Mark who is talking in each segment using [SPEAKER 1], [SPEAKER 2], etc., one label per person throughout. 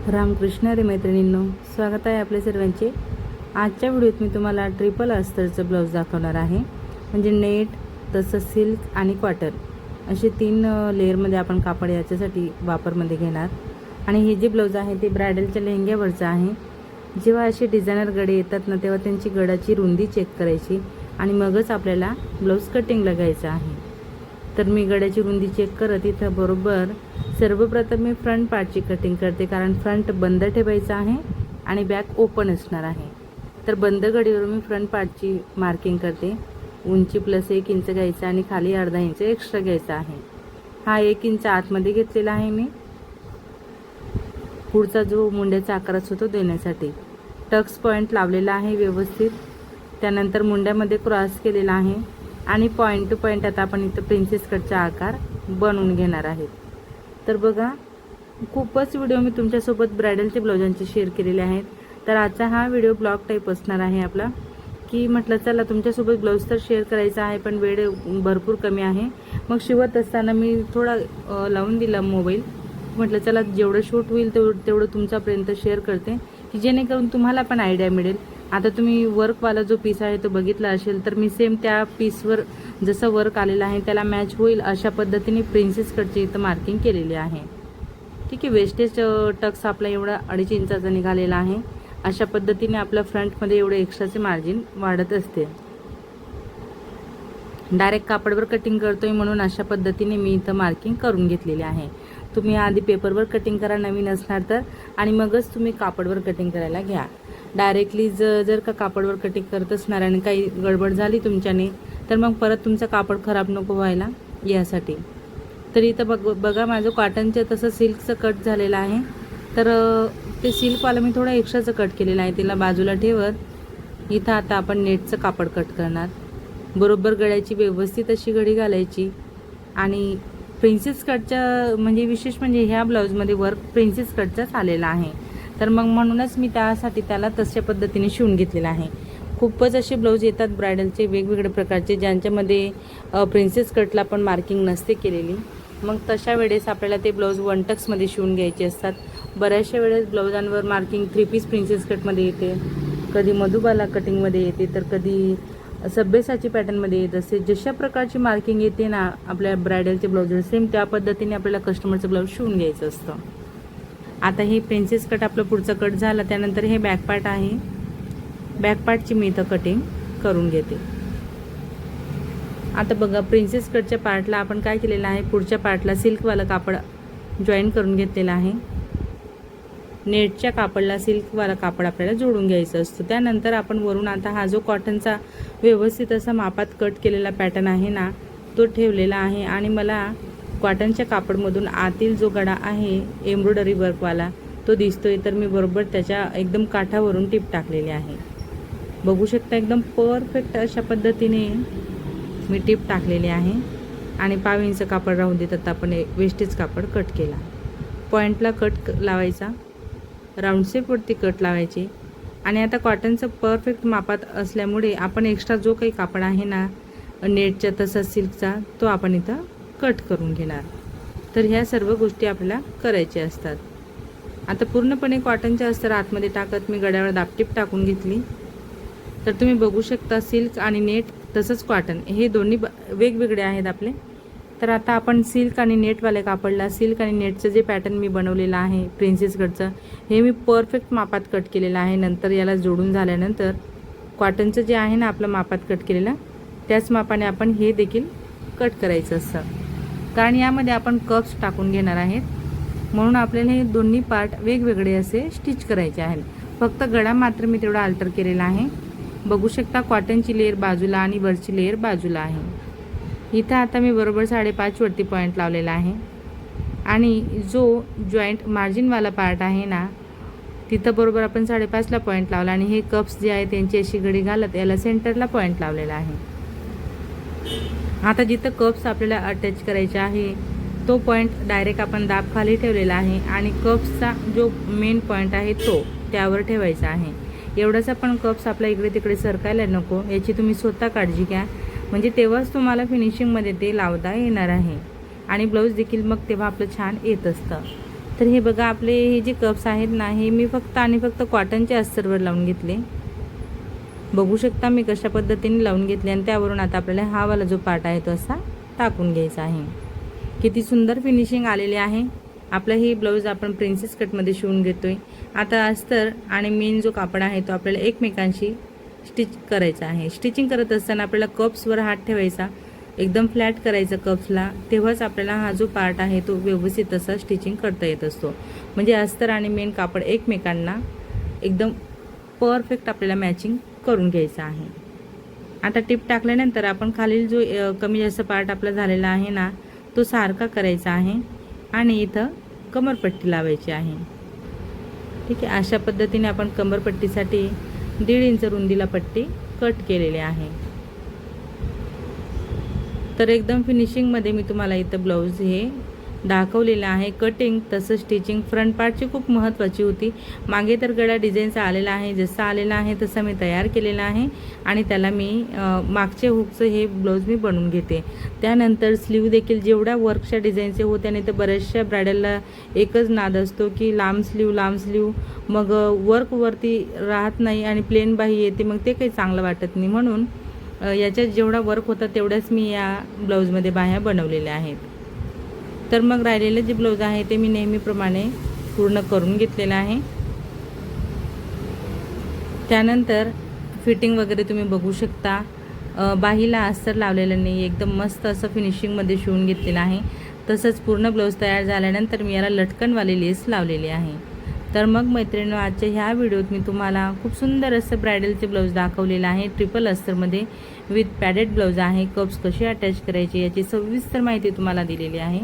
[SPEAKER 1] रामकृष्ण रे मैत्रिणींनो, स्वागत आहे आपल्या सर्वांचे। आजच्या व्हिडिओत मी तुम्हाला ट्रिपल अस्तरचं ब्लाऊज दाखवणार आहे। म्हणजे नेट, तसं सिल्क आणि कॉटन असे 3 लेअरमध्ये आपण कापड याच्यासाठी वापरमध्ये घेणार। आणि हे जे ब्लाऊज आहे ते ब्रायडलच्या लेहंग्यावरचं आहे। जेव्हा असे डिझायनर गळे येतात ना, तेव्हा त्यांची गळाची रुंदी चेक करायची आणि मगच आपल्याला ब्लाऊज कटिंगला घ्यायचं आहे। तर मी गळ्याची रुंदी चेक करत इथं बरोबर सर्वप्रथम मी फ्रंट पार्टची कटिंग करते, कारण फ्रंट बंद ठेवायचा आहे आणि बॅक ओपन असणार आहे। तर बंद गडीवर मी फ्रंट पार्टची मार्किंग करते। उंची प्लस 1 इंच घ्यायचं आणि खाली अर्धा इंच एक्स्ट्रा घ्यायचा आहे। हा 1 इंच आतमध्ये घेतलेला आहे मी, पुढचा जो मुंड्याचा आकार असतो तो देण्यासाठी। टक्स पॉइंट लावलेला आहे व्यवस्थित, त्यानंतर मुंड्यामध्ये क्रॉस केलेला आहे आणि पॉइंट टू पॉइंट आता आपण इथं प्रिन्सेस कटचा आकार बनवून घेणार आहेत। तर बघा, खूपच व्हिडिओ मी तुमच्यासोबत ब्रायडलचे ब्लाउजांचे शेअर केलेले आहेत। तर आजचा हा व्हिडिओ ब्लॉग टाईप असणार आहे आपला, की म्हटलं चला तुमच्यासोबत ब्लाऊज तर शेअर करायचा आहे, पण वेळ भरपूर कमी आहे। मग शिवत असताना मी थोडा लावून दिला मोबाईल, म्हटलं चला जेवढं शूट होईल तेवढं तुमच्यापर्यंत शेअर करते, की जेणेकरून तुम्हाला पण आयडिया मिळेल। आता तुम्ही वर्कवाला जो पीस आहे तो बघितला असेल, तर मी सेम त्या पीसवर जसं वर्क आलेलं आहे त्याला मॅच होईल अशा पद्धतीने प्रिन्सेस कटची इथं मार्किंग केलेली आहे। ठीक आहे, वेस्टेज टक्स आपला एवढा 2.5 इंचाचा निघालेला आहे। अशा पद्धतीने आपल्या फ्रंटमध्ये एवढे एक्स्ट्राचे मार्जिन वाढत असते। डायरेक्ट कापडवर कटिंग करतोय म्हणून अशा पद्धतीने मी इथं मार्किंग करून घेतलेली आहे। तुम्ही आधी पेपरवर कटिंग करा नवीन असणार तर, आणि मगच तुम्ही कापडवर कटिंग करायला घ्या। डायरेक्टली जर का कापडवर कटिंग करत असणार आणि काही गडबड झाली तुमच्याने, तर मग परत तुमचं कापड खराब नको व्हायला यासाठी। तर इथं बघा माझं कॉटनचं तसं सिल्कचं कट झालेलं आहे। तर ते सिल्कवाला मी थोडा एक्स्ट्राचं कट केलेलं आहे, तिला बाजूला ठेवत इथं आता आपण नेटचं कापड कट करणार। बरोबर गळ्याची व्यवस्थित अशी घडी घालायची आणि प्रिन्सेस कटच्या म्हणजे विशेष म्हणजे ह्या ब्लाऊजमध्ये वर्क प्रिन्सेस कटचाच आलेला आहे। तर मग म्हणूनच मी त्यासाठी त्याला तशा पद्धतीने शिवून घेतलेला आहे। खूपच असे ब्लाऊज येतात ब्रायडलचे वेगवेगळ्या प्रकारचे, ज्यांच्यामध्ये प्रिन्सेस कटला पण मार्किंग नसते केलेली। मग तशा वेळेस आपल्याला ते ब्लाऊज 1 टक्समध्ये शिवून घ्यायचे असतात। बऱ्याचशा वेळेस ब्लाऊजांवर मार्किंग 3 पीस प्रिन्सेस कटमध्ये येते, कधी मधुबाला कटिंगमध्ये येते, तर कधी सब्यसाची पॅटर्नमध्ये येत असते। जशा प्रकारची मार्किंग येते ना आपल्या ब्रायडलचे ब्लाऊज, सेम त्या पद्धतीने आपल्याला कस्टमरचं ब्लाऊज शिवून घ्यायचं असतं। आता हे प्रिन्सेस कट आपलं पुढचं कट झालं, त्यानंतर हे बॅक पार्ट आहे। बॅक पार्टची मी इथं कटिंग करून घेते। आता बघा, प्रिन्सेस कटच्या पार्टला आपण काय केलेलं आहे, पुढच्या पार्टला सिल्कवाला कापड जॉईन करून घेतलेला आहे। नेटच्या कापडला सिल्कवाला कापड आपल्याला जोडून घ्यायचं असतं। त्यानंतर आपण वरून आता हा जो कॉटनचा व्यवस्थित असा मापात कट केलेला पॅटर्न आहे ना, तो ठेवलेला आहे। आणि मला कॉटनच्या कापडमधून आतील जो गडा आहे एम्ब्रॉयडरी वर्कवाला तो दिसतोय, तर मी बरोबर त्याच्या एकदम काठावरून टिप टाकलेली आहे। बघू शकता एकदम परफेक्ट अशा पद्धतीने मी टिप टाकलेली आहे। आणि 1/2 इंच कापड राहून देत आता आपण वेस्टेज कापड कट केला। पॉईंटला कट लावायचा, राऊंड शेपवरती कट लावायचे। आणि आता कॉटनचं परफेक्ट मापात असल्यामुळे आपण एक्स्ट्रा जो काही कापड आहे ना नेटचा तसंच सिल्कचा, तो आपण इथं कट करून घेणार। तर ह्या सर्व गोष्टी आपल्याला करायच्या असतात। आता पूर्णपणे कॉटनच्या अस्तर आतमध्ये टाकत मी गड्यावर दाबटीप टाकून घेतली। तर तुम्ही बघू शकता सिल्क आणि नेट तसंच कॉटन हे दोन्ही वेगवेगळे आहेत आपले। तर आता आपण सिल्क आणि नेटवाल्या कापडला सिल्क आणि नेटचं जे पॅटर्न मी बनवलेलं आहे प्रिन्सेस कटचं, हे मी परफेक्ट मापात कट केलेलं आहे। नंतर याला जोडून झाल्यानंतर कॉटनचं जे आहे ना आपलं मापात कट केलेलं, त्याच मापाने आपण हे देखील कट करायचं असतं, कारण यामध्ये आपण कप्स टाकून घेणार आहेत। म्हणून आपल्याला हे दोन्ही पार्ट वेगवेगळे असे स्टिच करायचे आहेत। फक्त गळा मात्र मी तेवढा अल्टर केलेला आहे। बघू शकता कॉटनची लेअर बाजूला आणि वरची लेअर बाजूला आहे। इथं आता मी बरोबर 5.5 वरती पॉईंट लावलेला आहे। आणि जो जॉईंट मार्जिनवाला पार्ट आहे ना, तिथं बरोबर आपण 5.5ला पॉईंट लावला आणि हे कप्स जे आहे त्यांची अशी घडी घालत याला सेंटरला पॉईंट लावलेला आहे। आता जिथं कप्स आपल्याला अटॅच करायचे आहे तो पॉईंट डायरेक्ट आपण दाब खाली ठेवलेला आहे आणि कप्सचा जो मेन पॉईंट आहे तो त्यावर ठेवायचा आहे। एवढाच आपण कप्स आपल्या इकडे तिकडे सरकायला नको, याची तुम्ही स्वतः काळजी घ्या, म्हणजे तेव्हाच तुम्हाला फिनिशिंगमध्ये ते लावता येणार आहे आणि ब्लाऊज देखील मग तेव्हा आपलं छान येत असतं। तर हे बघा आपले हे जे कप्स आहेत ना, हे मी फक्त आणि फक्त कॉटनच्या अस्तरवर लावून घेतले. बघू शकता मी कशा पद्धतीने लावून घेतले आणि त्यावरून आता आपल्याला हा वाला जो पार्ट आहे तो असा टाकून घ्यायचा आहे. किती सुंदर फिनिशिंग आलेली आहे. आपला ही ब्लाऊज आपण प्रिन्सेस कटमध्ये शिवून घेतोय. आता अस्तर आणि मेन जो कापड आहे तो आपल्याला एकमेकांशी स्टिच करायचा आहे. स्टिचिंग करत असताना आपल्याला कप्सवर हात ठेवायचा, एकदम फ्लॅट करायचं कप्सला, तेव्हाच आपल्याला हा जो पार्ट आहे तो व्यवस्थित असा स्टिचिंग करता येत असतो. म्हणजे अस्तर आणि मेन कापड एकमेकांना एकदम परफेक्ट आपल्याला मॅचिंग करून घ्यायचं आहे. आता टिप टाकल्यानंतर आपण खालील जो कमी जास्त पार्ट आपला झालेला आहे ना, तो सारखा करायचा आहे आणि इथं कमरपट्टी लावायची आहे. ठीक आहे, अशा पद्धतीने आपण कमरपट्टीसाठी 1.5 इंच रुंदीला पट्टी कट केलेली आहे. तर एकदम फिनिशिंगमध्ये मी तुम्हाला इथं ब्लाऊज हे दाखवलेलं आहे. कटिंग तसं स्टिचिंग फ्रंट पार्टची खूप महत्त्वाची होती. मागे तर गळा डिझाईनचा आलेला आहे, जसा आलेला आहे तसा मी तयार केलेला आहे आणि त्याला मी मागचे हुकचं हे ब्लाऊज मी बनवून घेते. त्यानंतर स्लीव देखील जेवढ्या वर्कच्या डिझाईनचे होते आणि तर बऱ्याचशा ब्रायडलला एकच नाद असतो की लांब स्लीव, मग वर्कवरती राहत नाही आणि प्लेन बाही येते, मग ते काही चांगलं वाटत नाही. म्हणून याच्यात जेवढा वर्क होता तेवढ्याच मी या ब्लाऊजमध्ये बाह्या बनवलेल्या आहेत. तर मग राहिलेलं जे ब्लाऊज आहे ते मी नेहमीप्रमाणे पूर्ण करून घेतलेलं आहे. त्यानंतर फिटिंग वगैरे तुम्ही बघू शकता. बाहीला अस्तर लावलेलं नाही, एकदम मस्त असं फिनिशिंगमध्ये शिवून घेतलेलं आहे. तसंच पूर्ण ब्लाऊज तयार झाल्यानंतर मी याला लटकनवाली लेस लावलेली आहे. तर मग मैत्रिणींनो, आजच्या ह्या व्हिडिओत मी तुम्हाला खूप सुंदर असं ब्रायडलचे ब्लाऊज दाखवलेलं आहे. ट्रिपल अस्तरमध्ये विथ पॅडेड ब्लाऊज आहे. कप्स कसे अटॅच करायचे याची सविस्तर माहिती तुम्हाला दिलेली आहे.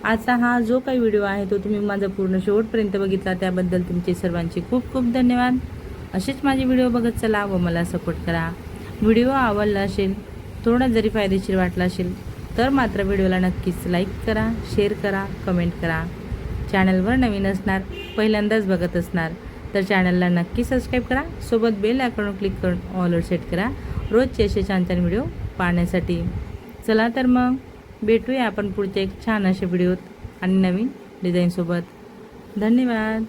[SPEAKER 1] आजचा हा जो काही व्हिडिओ आहे तो तुम्ही माझा पूर्ण शेवटपर्यंत बघितला, त्याबद्दल तुमचे सर्वांचे खूप खूप धन्यवाद. असेच माझे व्हिडिओ बघत चला व मला सपोर्ट करा. व्हिडिओ आवडला असेल, थोडा जरी फायदेशीर वाटला असेल तर मात्र व्हिडिओला नक्कीच लाईक करा, शेअर करा, कमेंट करा. चॅनलवर नवीन असणार, पहिल्यांदाच बघत असणार तर चॅनलला नक्की सबस्क्राईब करा. सोबत बेल आयकॉनवर क्लिक करून ऑलवर सेट करा रोजचे असे छान छान व्हिडिओ पाहण्यासाठी. चला तर मग भेटूया आपण पुढच्या एक छान अशा व्हिडिओत आणि नवीन डिझाईनसोबत. धन्यवाद.